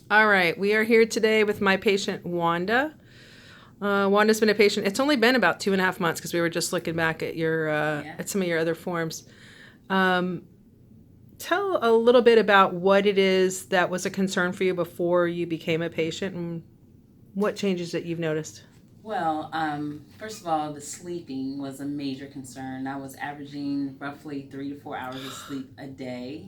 All right, we are here today with my patient Wanda. Wanda's been a patient. It's only been about 2.5 months because we were just looking back at your at some of your other forms. Tell a little bit about what it is that was a concern for you before you became a patient, and what changes that you've noticed. Well, first of all, the sleeping was a major concern. I was averaging roughly 3 to 4 hours of sleep a day,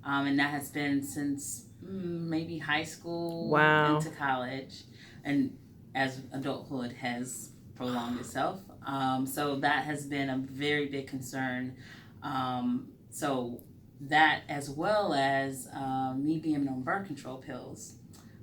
and that has been since maybe high school Wow. into college, and as adulthood has prolonged itself. So that has been a very big concern. So that, as well as me being on birth control pills.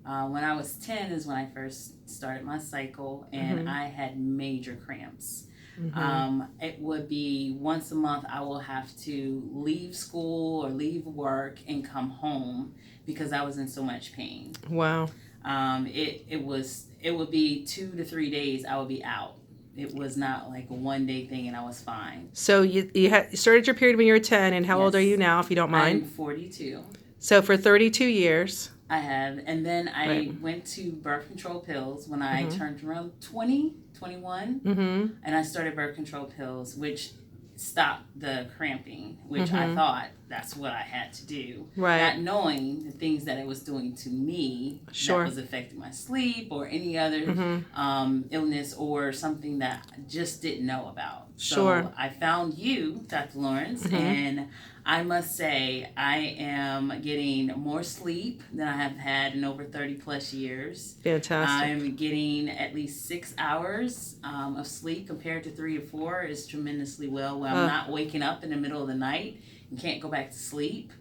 When I was 10 is when I first started my cycle, and I had major cramps. It would be once a month I will have to leave school or leave work and come home because I was in so much pain. Wow. It would be 2 to 3 days I would be out. It was not like a 1 day thing and I was fine. So you started your period when you were 10, and how old are you now, if you don't mind? I'm 42. So for 32 years. I have. And then I went to birth control pills when I turned around 20, 21. And I started birth control pills, which stopped the cramping, which I thought that's what I had to do. Right. Not knowing the things that it was doing to me that was affecting my sleep or any other illness or something that I just didn't know about. So I found you, Dr. Lawrence, and I must say I am getting more sleep than I have had in over 30 plus years. Fantastic. I'm getting at least 6 hours of sleep compared to 3 to 4 is tremendously well. Where I'm not waking up in the middle of the night and can't go back to sleep.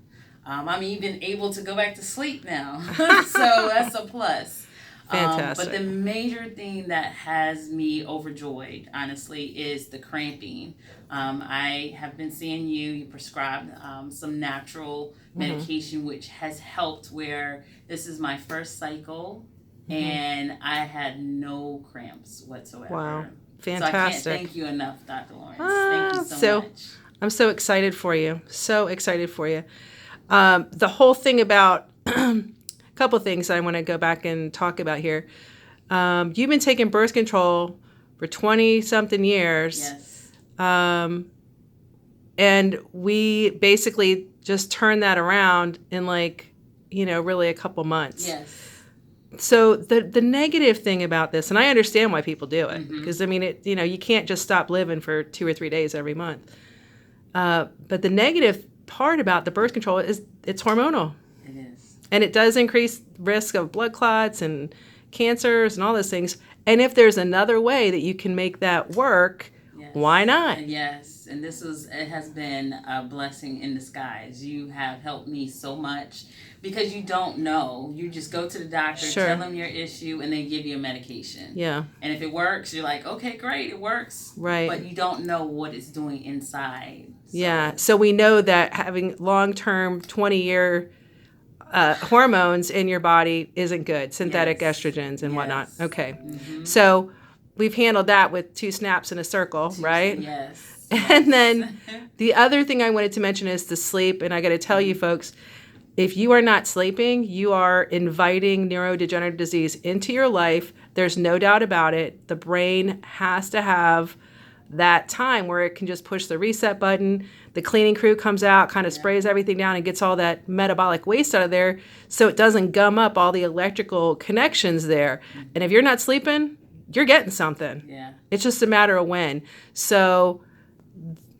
I'm even able to go back to sleep now. So that's a plus. Fantastic. But the major thing that has me overjoyed, honestly, is the cramping. I have been seeing you prescribed some natural medication, which has helped where this is my first cycle, and I had no cramps whatsoever. Wow. Fantastic. So I can't thank you enough, Dr. Lawrence. Thank you so much. I'm so excited for you. So excited for you. The whole thing about... A couple things I want to go back and talk about here. You've been taking birth control for 20-something years. Yes. And we basically just turned that around in really a couple months. Yes. So the negative thing about this, and I understand why people do it, because you can't just stop living for 2 or 3 days every month. But the negative part about the birth control is it's hormonal. And it does increase risk of blood clots and cancers and all those things. And if there's another way that you can make that work, why not? Yes. And it has been a blessing in disguise. You have helped me so much because you don't know. You just go to the doctor, tell them your issue, and they give you a medication. Yeah. And if it works, you're like, okay, great, it works. Right. But you don't know what it's doing inside. So. Yeah. So we know that having long-term 20-year hormones in your body isn't good, synthetic estrogens and whatnot. Okay. So we've handled that with 2 snaps in a circle, right? Yes. And then the other thing I wanted to mention is the sleep. And I got to tell you folks, if you are not sleeping, you are inviting neurodegenerative disease into your life. There's no doubt about it. The brain has to have that time where it can just push the reset button. The cleaning crew comes out, kind of sprays everything down and gets all that metabolic waste out of there so it doesn't gum up all the electrical connections there. And if you're not sleeping, you're getting something. Yeah. It's just a matter of when. So,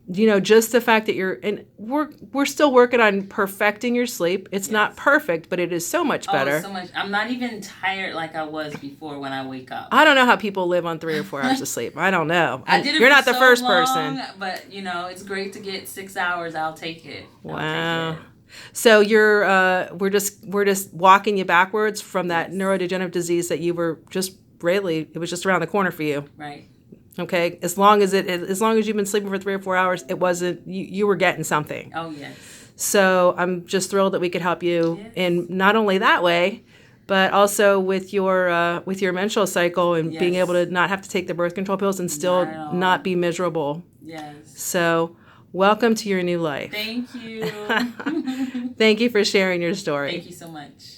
just the fact that we're still working on perfecting your sleep. It's not perfect, but it is so much better. Oh, so much. I'm not even tired like I was before when I wake up. I don't know how people live on 3 or 4 hours of sleep. I don't know. I did it You're for not the so first long, person. But it's great to get 6 hours. I'll take it. Wow. So we're just walking you backwards from that neurodegenerative disease that you were just it was just around the corner for you. Right. Okay. As long as you've been sleeping for 3 or 4 hours, it wasn't you were getting something. Oh yes. So I'm just thrilled that we could help you in not only that way, but also with your menstrual cycle and being able to not have to take the birth control pills and still not be miserable. Yes. So welcome to your new life. Thank you. Thank you for sharing your story. Thank you so much.